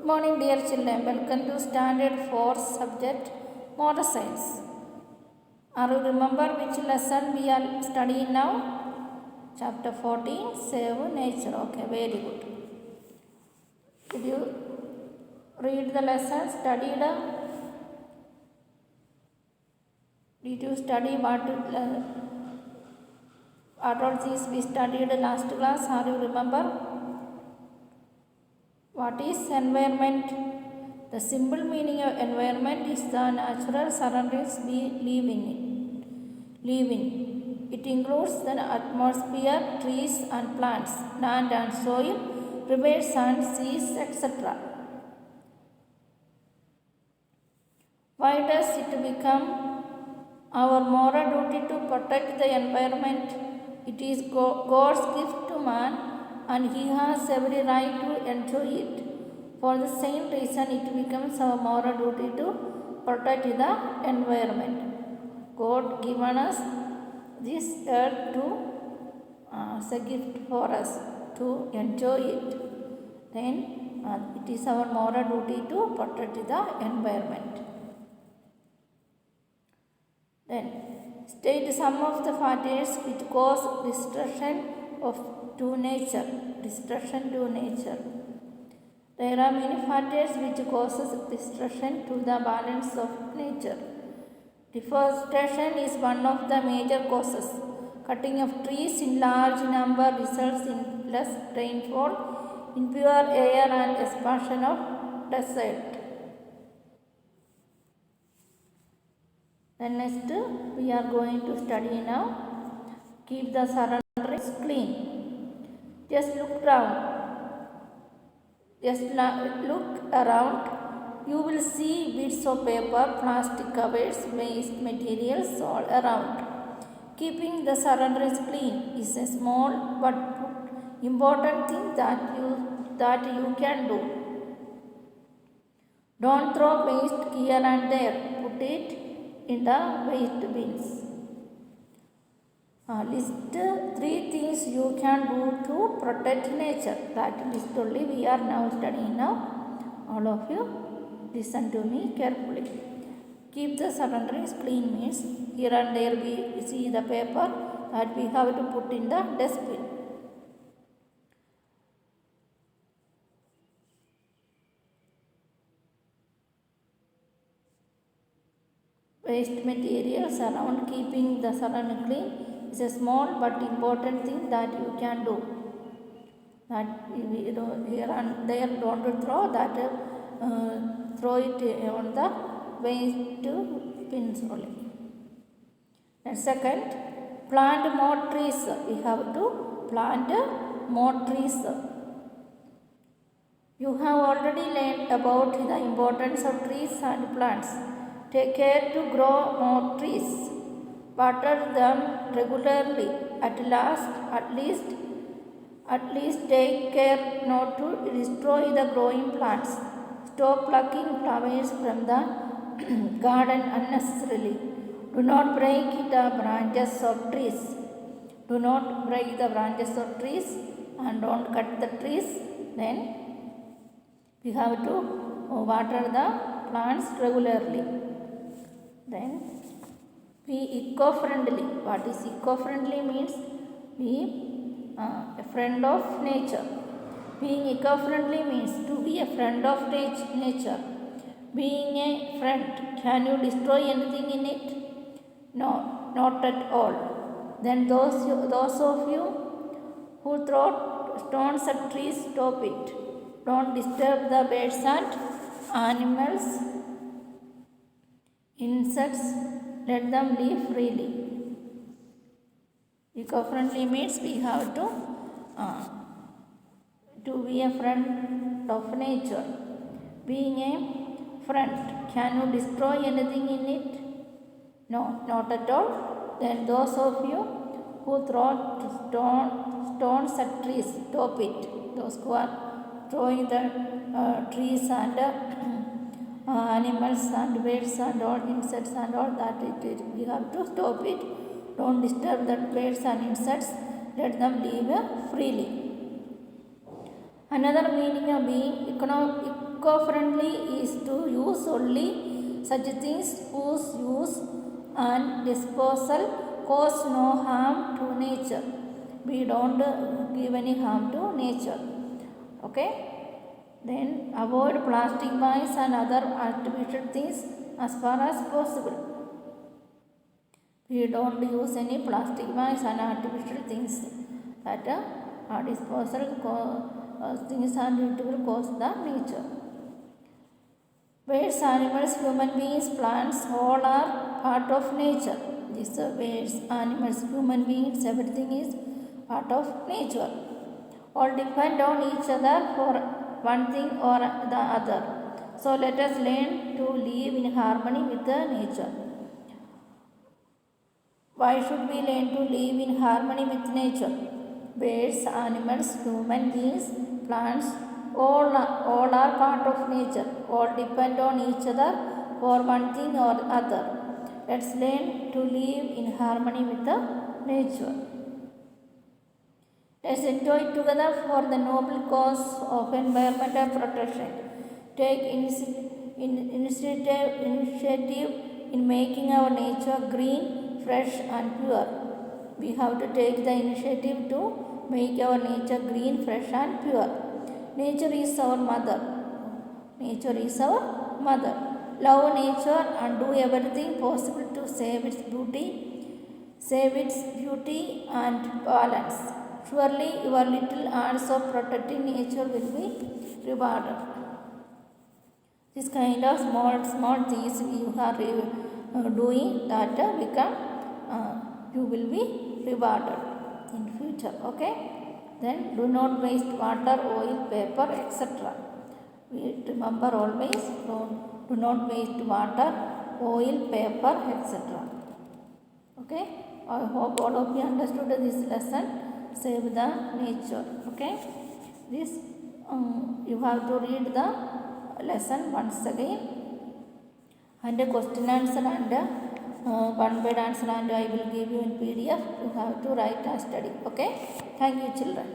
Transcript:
Morning dear children, welcome to standard 4 subject motor science. Are you remember which lesson we are studying now? Chapter 14, Save Nature. Okay, very good. Did you read the lesson, studied? Did you study what all these we studied last class? Are you remember? What is environment? The simple meaning of environment is the natural surroundings we live in. It includes the atmosphere, trees and plants, land and soil, rivers and seas, etc. Why does it become our moral duty to protect the environment? It is God's gift to man and he has every right to enjoy it. For the same reason, it becomes our moral duty to protect the environment. God given us this earth to as a gift for us to enjoy it. Then it is our moral duty to protect the environment. Then state some of the factors which cause destruction to nature. There are many factors which causes destruction to the balance of nature. Deforestation is one of the major causes. Cutting of trees in large number results in less rainfall, impure air and expansion of desert. Then next we are going to study now. Keep the surroundings clean. Just look around. You will see bits of paper, plastic covers, waste materials all around. Keeping the surroundings clean is a small but important thing that you can do. Don't throw waste here and there. Put it in the waste bins. List 3 things you can do to protect nature. That list only we are now studying now. All of you listen to me carefully. Keep the surroundings clean means here and there we see the paper that we have to put in the dustbin. Waste materials around. Keeping the surrounding clean is a small but important thing that you can do. That here and there don't throw that. Throw it on the waste bins only. And second, plant more trees. We have to plant more trees. You have already learned about the importance of trees and plants. Take care to grow more trees. Water them regularly. At least take care not to destroy the growing plants. Stop plucking flowers from the garden unnecessarily. Do not break the branches of trees. Do not break the branches of trees and don't cut the trees. Then we have to water the plants regularly. Then be eco-friendly. What is eco-friendly means? Be a friend of nature. Being eco-friendly means to be a friend of nature. Being a friend, can you destroy anything in it? No, not at all. Then those of you who throw stones at trees, stop it. Don't disturb the birds and animals, insects, let them live freely. Eco-friendly means we have to be a friend of nature. Being a friend, can you destroy anything in it? No, not at all. Then those of you who throw stones at trees, stop it. Those who are throwing the trees and animals and birds and all insects and all that, we have to stop it. Don't disturb the birds and insects. Let them live freely. Another meaning of being Eco-friendly is to use only such things whose use and disposal cause no harm to nature. We don't give any harm to nature. Okay. Then avoid plastic bags and other artificial things as far as possible. We don't use any plastic bags and artificial things that are disposal things and it will cause the nature. Birds, animals, human beings, plants, all are part of nature. These birds, animals, human beings, everything is part of nature. All depend on each other for one thing or the other. So let us learn to live in harmony with the nature. Why should we learn to live in harmony with nature? Birds, animals, human beings, plants, all are part of nature. All depend on each other for one thing or other. Let's learn to live in harmony with the nature. Let's enjoy together for the noble cause of environmental protection. Take initiative in making our nature green, fresh and pure. We have to take the initiative to make our nature green, fresh and pure. Nature is our mother. Nature is our mother. Love nature and do everything possible to save its beauty and balance. Surely your little acts of protecting nature will be rewarded. This kind of small things you are doing that you will be rewarded in future. Okay. Then do not waste water, oil, paper, etc. We remember always do not waste water, oil, paper, etc. Okay. I hope all of you understood this lesson. Save the nature. Okay. This you have to read the lesson once again and a question answer and one word answer, and I will give you in PDF. You have to write and study. Okay. Thank you, children.